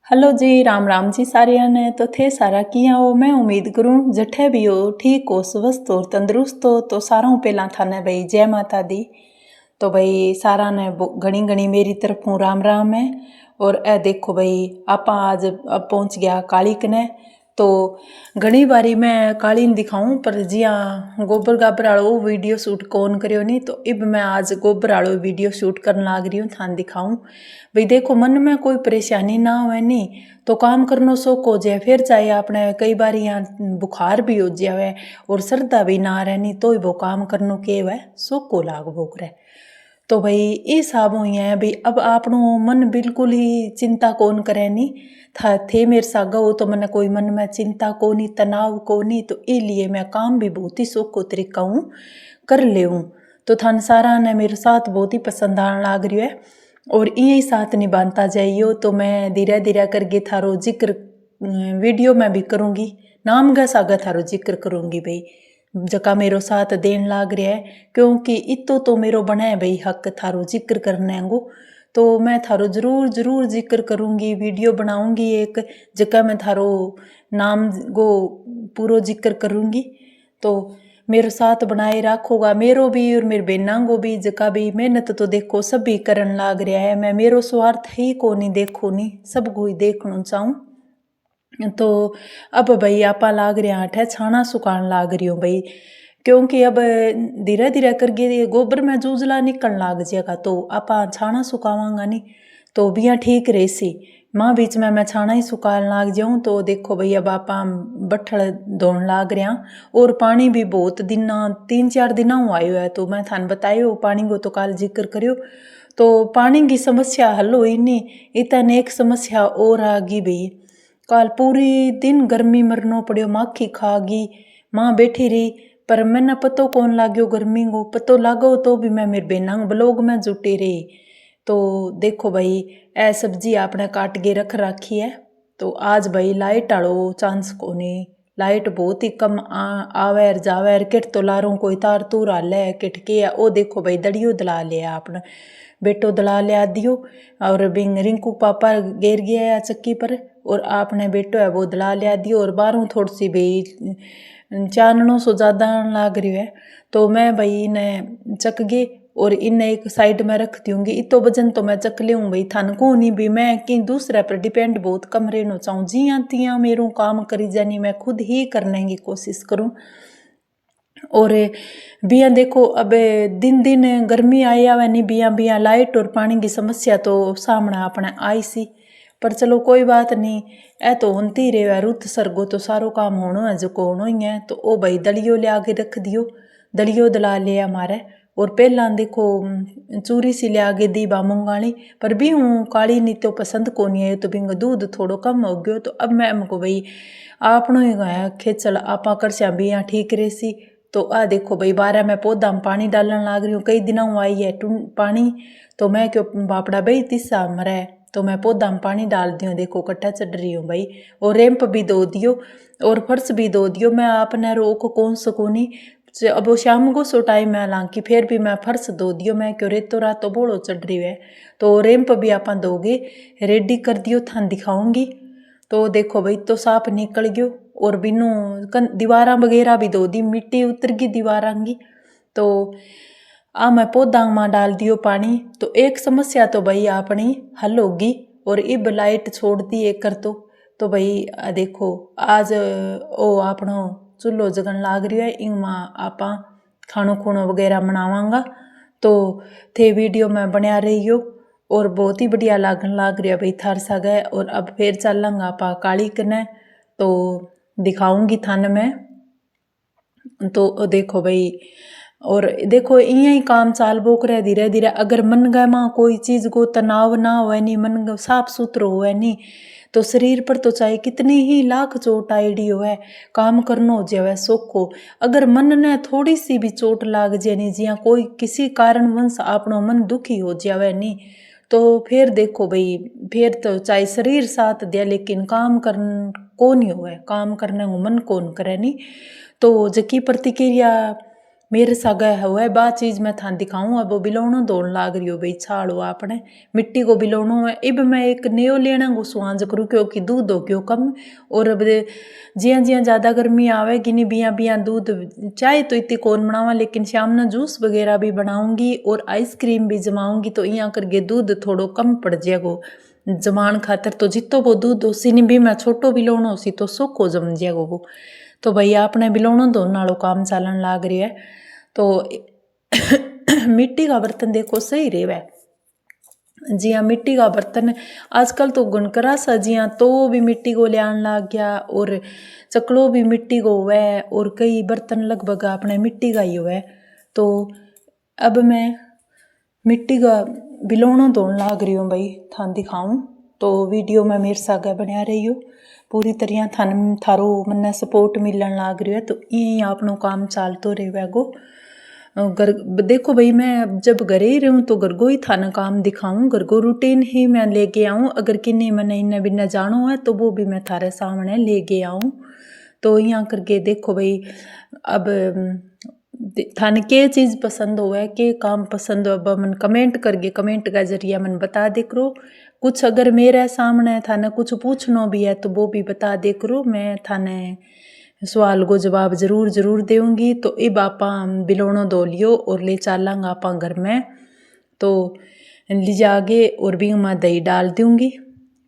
Hello जी, राम राम जी सारिया ने। तो थे सारा किया हो। मैं उम्मीद करूँ जठे भी हो ठीक हो, स्वस्थ हो, तंदुरुस्त हो। तो सारों पहला थाने भाई जय माता दी। तो भाई सारा ने घनी घनी मेरी तरफों राम राम है। और ए देखो भाई आप आज अब पहुँच गया काली कने। तो घनी बारी मैं काली ने दिखाऊं पर जिया गोबर गाबर आलो वीडियो शूट कौन करियो नहीं। तो इब मैं आज गोबर आलो वीडियो शूट करने लाग रही हूँ, थान दिखाऊं। भाई देखो मन में कोई परेशानी ना हो नहीं तो काम करनो शौक हो जाए। फिर चाहे आपने कई बार यहाँ बुखार भी हो जाए और सर्दा भी ना रहनी तो वो काम करनो के वह शौक को लाग भोग रहे। तो भाई ये हिसाब हुई है भाई अब आपनो मन बिल्कुल ही चिंता कौन करे नहीं था थे मेरे सागा हो। तो मैंने कोई मन में चिंता को नहीं, तनाव को नहीं। तो ये लिए मैं काम भी बहुत ही शौक को तरीका हूँ कर ले हूँ। तो थान सारा ने मेरे साथ बहुत ही पसंद आने लाग रही है और यही साथ निभाता जाइयो। तो मैं धीरे धीरे करके थारो जिक्र वीडियो में भी करूँगी, नाम गा सागा थारो जिक्र करूँगी भाई जका मेरो साथ देन लाग रहा है। क्योंकि इतो तो मेरो बना है भाई हक थारो जिक्र करने को। तो मैं थारो जरूर जरूर जिक्र करूँगी, वीडियो बनाऊँगी एक जगह मैं थारो नाम को पूरा जिक्र करूँगी। तो मेरे साथ बनाए रखोगा मेरो भी और मेरे बहना को भी। जका भी मेहनत तो देखो सब भी करन लाग रहा है, मैं मेरो स्वार्थ ही को नहीं देखो नहीं सब को ही देखना चाहूँ। तो अब भाई आपा लाग रहे हैं छाना सुखान लाग रही हूँ भाई। क्योंकि अब धीरे धीरे करके गोबर में जूझला निकलने लाग जाएगा तो आपा छाना सुखावांगा नहीं तो बिया ठीक रहेसी। माँ बीच में मैं छाना ही सुखान लाग जाऊँ। तो देखो भाई अब आप बठल धोन लाग रहा और पानी भी बहुत दिन 3-4 दिन आयो है। तो मैं थान बतायो पानी को तो काल जिक्र करियो। तो पानी की समस्या हल हुई नहीं, इतने एक समस्या और आ गई भाई। काल पूरी दिन गर्मी मरनो पड़ियो, माखी खागी माँ बैठी रही पर मैंने पतो कौन लाग्यो गर्मी को। पतो लागो तो भी मैं मेरे बहना ब्लॉग में जुटी रही। तो देखो भाई ए सब्जी आपने काट के रख रखी है। तो आज भाई लाइट आलो चांस को नहीं, लाइट बहुत ही कम आवेर जावेर किट तो लारों कोई तार तूर हाले किट के। ओ देखो भाई दड़ियो दला लिया आपने, बेटो दला लिया दियो और बिंग रिंकू पापा गिर गया है चक्की पर और आपने बेटो है वो दला लिया दियो। और बाहरों थोड़ी सी भाई चाननों सो ज़्यादा लाग रही है। तो मैं भाई इन्हें चक गए और इन्हें एक साइड में रख दूँगी। इतो वजन तो मैं चक ले भाई थान को नहीं भी मैं कि दूसरे पर डिपेंड बहुत कम रहना चाहूँ। जियाँ तियाँ मेरू काम करी जानी मैं खुद ही करने की कोशिश करूँ। और बिया देखो अब दिन दिन गर्मी आई आवे नहीं, बिया बिया लाइट और पानी की समस्या तो सामने अपने आई सी। पर चलो कोई बात नहीं, ए तो होती रहे रुत सरगो तो सारो काम होना है जो को होना ही है। तो ओ भाई दलियो ले आगे रख दियो, दलियो दला ले हमारे। और पहला देखो चूरी सी ले आगे दी बामूंगाली पर भी हूँ काली नहीं तो पसंद को नहीं है। तो बिंग दूध थोड़ो कम हो गयो। तो अब मैं हमको भाई आपनो ही गया खेचल आपा कर स्या भी यहाँ ठीक रहे सी। तो आ देखो भाई 12 में पौधा में पानी डालने लाग रही हूँ, कई दिनों आई है पानी। तो मैं क्यों बापड़ा भाई तीसा मरे तो मैं पौधा में पानी डाल दियो। देखो कट्टा चढ़ रही हूँ भाई और रैंप भी दो दियो और फर्श भी दो दियो। मैं आपने रोक कौन सकूनी अब वो शाम को सो टाइम है हालांकि फिर भी मैं फर्श दो दियो। मैं क्यों रेतो रात तो बोलो चढ़ रही है। तो रैंप भी आप दोगे रेडी कर दियो, थान दिखाऊंगी। तो देखो भाई तो साफ निकल गयो और बिनू दीवारा वगैरह भी दो दी, मिट्टी उतर गई दीवारा की। तो आ मैं पौधा में डाल दियो पानी। तो एक समस्या तो भाई अपनी हल होगी और इब लाइट छोड़ दी एक कर। तो भाई देखो आज ओ आपनो चूल्हो जगन लाग रही है, इनमें आपा खानो खूनो वगैरह बनावांगा। तो थे वीडियो में बना रही हो और बहुत ही बढ़िया लागन लाग रहा भाई थार सा गए। और अब फिर चलेंगे आपा काली कने तो दिखाऊंगी थान में। तो देखो भाई और देखो इं काम चाल बोक रहे धीरे धीरे। अगर मन गए माँ कोई चीज़ को तनाव ना हो नहीं, मन साफ सुथरो हो नहीं तो शरीर पर तो चाहे कितनी ही लाख चोट आईडी हो है काम करना हो जाए सोखो। अगर मन ने थोड़ी सी भी चोट लाग जाए नहीं जिया कोई किसी कारणवश आपनो मन दुखी हो जाए नहीं तो फिर देखो भाई फिर तो चाहे शरीर साथ दिया लेकिन काम करन कौन ही हो, काम करने को मन कौन करे नहीं। तो जकी प्रतिक्रिया मेरे सागे हुआ बा चीज़ मैं थान दिखाऊँ। अब वो बिलोणो धोन लाग रही हो भाई, छाड़ो आपने मिट्टी को बिलोणो है। इब मैं एक नयो लेना को सुआंज करूँ क्योंकि दूध हो गयो कम। और अब जिया जिया ज़्यादा गर्मी आवेगी नहीं बिया बिया दूध चाय तो इतनी कौन बनावा, लेकिन शाम ना जूस वगैरह भी बनाऊंगी और आइसक्रीम भी जमाऊंगी तो यहाँ करके दूध थोड़ो कम पड़ जाएगो जमान खातर। तो जितो वो दूध उसी ने भी मैं छोटो बिलोणो सी तो सूखो जम जाएगो वो। तो भाई आपने बिलोणो धोने वालों काम चलन लाग रही है। तो मिट्टी का बर्तन देखो सही रेवे। जी हाँ, मिट्टी का बर्तन आजकल तो गुनकरा सा जी हाँ तो भी मिट्टी को लियान लाग गया और चकलो भी मिट्टी को हुआ है और कई बर्तन लगभग अपने मिट्टी का ही हुआ है। तो अब मैं मिट्टी का बिलोणो धोन लाग रही हूँ भाई, थान दिखाऊँ तो वीडियो में मेरे सागे बना रही हो पूरी तरह। थान थारो मन्ने सपोर्ट मिलन लाग रही है तो यही आपनो काम चालतो रहेगो। घर देखो भाई मैं जब घरे ही रहूँ तो घर को ही थाना काम दिखाऊँ, घर को रूटीन ही मैं लेके आऊँ। अगर किन्ने मैंने इन्ने बिन्ने जानो है तो वो भी मैं थारे सामने लेके आऊँ। तो यहाँ करके देखो भाई अब थाने के चीज़ पसंद हो है के काम पसंद हो, अब मन कमेंट करके कमेंट का जरिया मन बता दे करो। कुछ अगर मेरे सामने थाने कुछ पूछनो भी है तो वो भी बता दे करो, मैं थाने सवाल को जवाब जरूर जरूर देऊंगी। तो इब आपा बिलोणो धो लियो और ले चलांगा आपा घर में। तो ले जागे और भी मैं दही डाल दूंगी।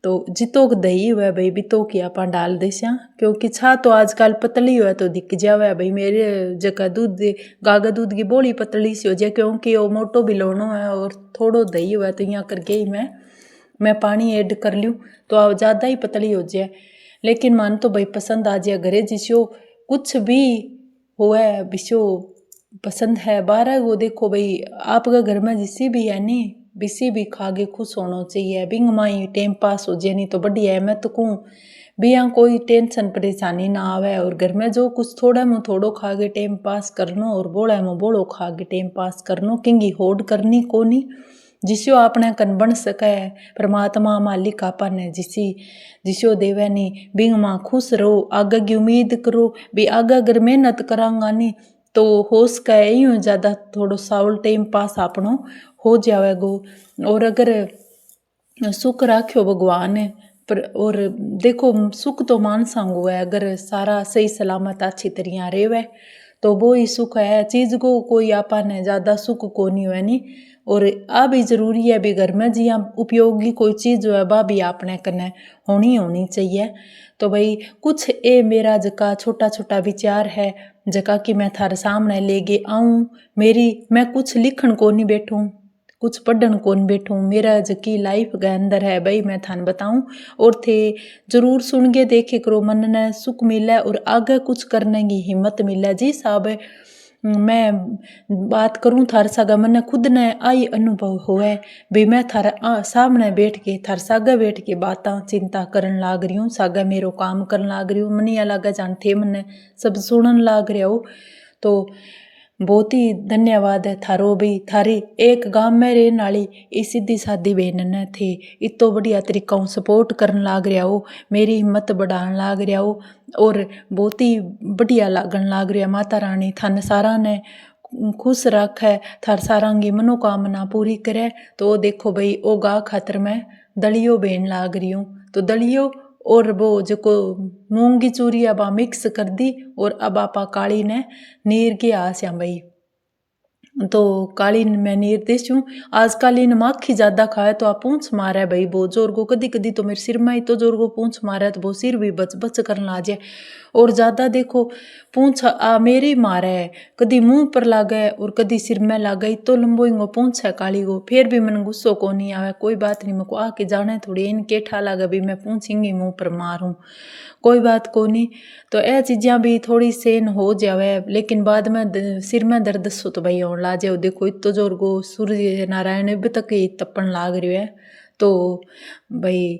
तो जितो दही हुआ भाई बितो की आप डाल देसा, क्योंकि छा तो आजकल पतली हुआ तो दिख जावे भाई। मेरे जगह दूध गागा दूध की बोली पतली सी हो जाए क्योंकि वो मोटो बिलोणो है और थोड़ो दही हुआ तो यहाँ करके ही मैं पानी ऐड कर लूँ तो अब ज़्यादा ही पतली हो जाए। लेकिन मान तो भाई पसंद आ जाए घरे जिसो कुछ भी हुआ बिसो पसंद है। बारह वो देखो भाई आपका घर में जिसी भी है नी बिसी भी खागे खुश होना चाहिए, बिंग माई टाइम पास हो जाए नहीं तो बढ़िया है। मैं तो कहूँ बिया कोई टेंशन परेशानी ना आवे और घर में जो कुछ थोड़ा मुँह थोड़ो खागे टाइम पास करनो और बोला मुँह बोलो खागे टाइम पास करनो, किंगी होड़ करनी को नहीं जिसो आपने कन बन सके। परमात्मा मालिक आपने जिसो देवे नी बिंग माँ खुश रहो, आगे की उम्मीद करो भी आगे अगर मेहनत करांगा नी तो हो सके यूँ ज़्यादा थोड़ो साउल टाइम पास आपनो हो जाएगो। और अगर सुख राख्यो भगवान पर और देखो सुख तो मानसा को है, अगर सारा सही सलामत अच्छी तरह रेवे तो वो ही सुख है। चीज़ को कोई आपने ज़्यादा सुख को नहीं हुआ नी। और आ भी ज़रूरी है भी घर में जिया उपयोगी कोई चीज़ है वह भी आपने कने होनी चाहिए। तो भाई कुछ ए मेरा जका छोटा छोटा विचार है जका कि मैं थारे सामने लेके आऊँ। मैं कुछ लिखण को नहीं बैठूँ, कुछ पढ़न कौन बैठूँ, मेरा जकी लाइफ के अंदर है भाई मैं थान बताऊँ। और थे जरूर सुन के देखे करो, मन ने सुख मिले और आगे कुछ करने की हिम्मत मिले। जी साहब मैं बात करूँ थार सागा मन खुद ने आई अनुभव होए भी मैं थार सामने बैठ के थार सागा बैठ के बातें चिंता करन लाग रही हूँ, सागा मेरो काम करन लाग रही हूँ। मन या लागा जान थे मन सब सुनन लाग रहा हो। तो बहुत ही धन्यवाद है थारो भी, थारी एक गांव में रहने वाली इस सीधी सादी बहन ने थे इतो बढ़िया तरीका सपोर्ट करन लाग रहा हो, मेरी हिम्मत बढ़ान लाग रहा हो और बहुत ही बढ़िया लागन लाग रहा। माता रानी थाने सारा ने खुश रखे, थार सारा की मनोकामना पूरी करे। तो देखो भाई ओ गा खातर मैं दलियो बेन लाग रही हूँ। तो दलियो और वो जो मूंग की चूरी अब मिक्स कर दी और अब आपा काली ने नीर के आस्या भाई। तो काली मैं नीर देशूँ आजकल इन माखी ज़्यादा खाए तो आप पूंछ मारे भाई बहुत जोर को, कदी कदी तो मेरे सिर में ही तो जोर को पूंछ मारे तो वो सिर भी बच बच कर ला जाए। और ज़्यादा देखो पूंछ मेरी मारे है, कदी मुंह पर लागे और कदी सिर में लागे तो लंबो इंगो पूंछ है काली को। फिर भी मन गुस्सो को नहीं आवे, कोई बात नहीं मेरे को आके जाने थोड़ी इनके ठा लागे भी मैं पूछेंगी मुँह पर मारूँ, कोई बात को नहीं। तो यह चीज़ें भी थोड़ी सेन हो जावे लेकिन बाद में सिर में दर्द सो तो भाई होने ला जाओ। देखो इतो जोर को सूर्य नारायण अभी तक ही तपन लाग रही है। तो भाई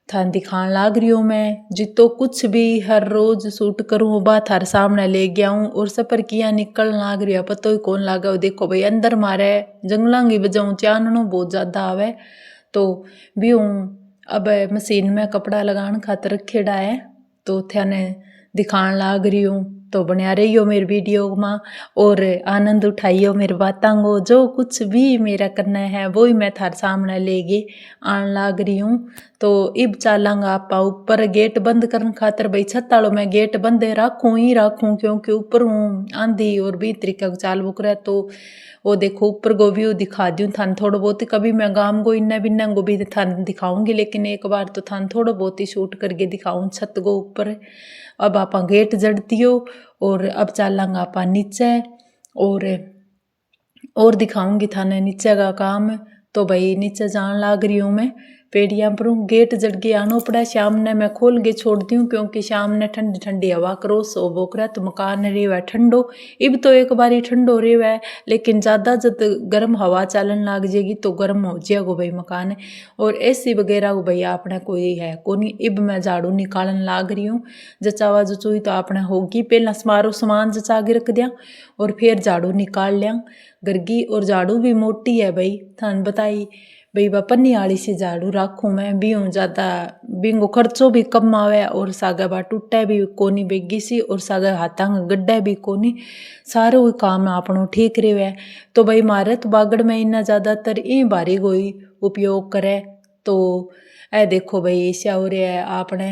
थान दिखान लाग रही हूँ मैं जितो कुछ भी हर रोज शूट करूँ वो बात हर सामने ले गया हूँ। और सफ़र किया निकल लाग रही है पतो ही कौन लागा। देखो भाई अंदर मारे जंगलों की बजाऊँ चाननो बहुत ज़्यादा आवे तो भी हूँ। अब मशीन में कपड़ा लगान खातर रखेड़ा है तो थाने दिखान लाग रही हूँ। तो बनिया रहियो मेरी वीडियो में और आनंद उठाइयो मेरी बातों को। जो कुछ भी मेरा करना है वो ही मैं थारे सामने लेके आन लाग रही हूँ। तो इब चलांगा आप ऊपर। गेट बंद करने खातर भाई छत वालों में गेट बंद राखूँ ही राखूँ, क्योंकि ऊपर हूँ आंधी और भी तरीका चाल बुक रहा। तो वो देखो ऊपर को व्यू दिखा दूँ थान थोड़ा बहुत। कभी मैं गांव को इन्ना बिन्ना को भी थान दिखाऊंगी, लेकिन एक बार तो थान थोड़ा बहुत ही शूट करके दिखाऊँ छत को ऊपर। अब आप गेट जड़ दियो और अब चलांगा आप नीचे और दिखाऊंगी थाने नीचे का काम। तो भाई नीचे जान लाग रही हूँ मैं पेड़िया पर। गेट जड़ के आनो पड़ा। शाम ने मैं खोल के छोड़ दी हूँ, क्योंकि शाम ने ठंडी ठंडी हवा क्रॉस हो बोकरा तो मकान रेवा ठंडो। इब तो एक बारी ठंडो रेवा है, लेकिन ज़्यादा जब गर्म हवा चलन लाग जाएगी तो गर्म हो जाएगा भाई मकान। और एसी वगैरह को भाई आपने कोई है को नहीं। इब मैं झाड़ू निकालन लाग रही हूँ। जचावा जचुई तो आपने होगी, पहला समारो सामान जचा के रख दिया और फिर झाड़ू निकाल लिया घर की। और झाड़ू भी मोटी है भाई, थान बताई भाई पन्नी आली सी झाड़ू राखूँ मैं भी हूँ। ज़्यादा बिंगो खर्चो भी कम आवे और सागा बा टूटे भी कोनी बेगी सी और सागा हाथा गड्ढे भी कोनी। सारो काम आपनो ठीक रहे। तो भाई मारे तो बागड़ में इन्ना ज़्यादातर ई भारी कोई उपयोग करे। तो ए देखो भाई ऐसा हो रहा है आपने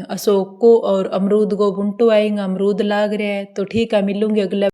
अशोक को और अमरूद को बुंटो आएंगे, अमरूद लाग रहे हैं। तो ठीक है, मिलूंगी अगले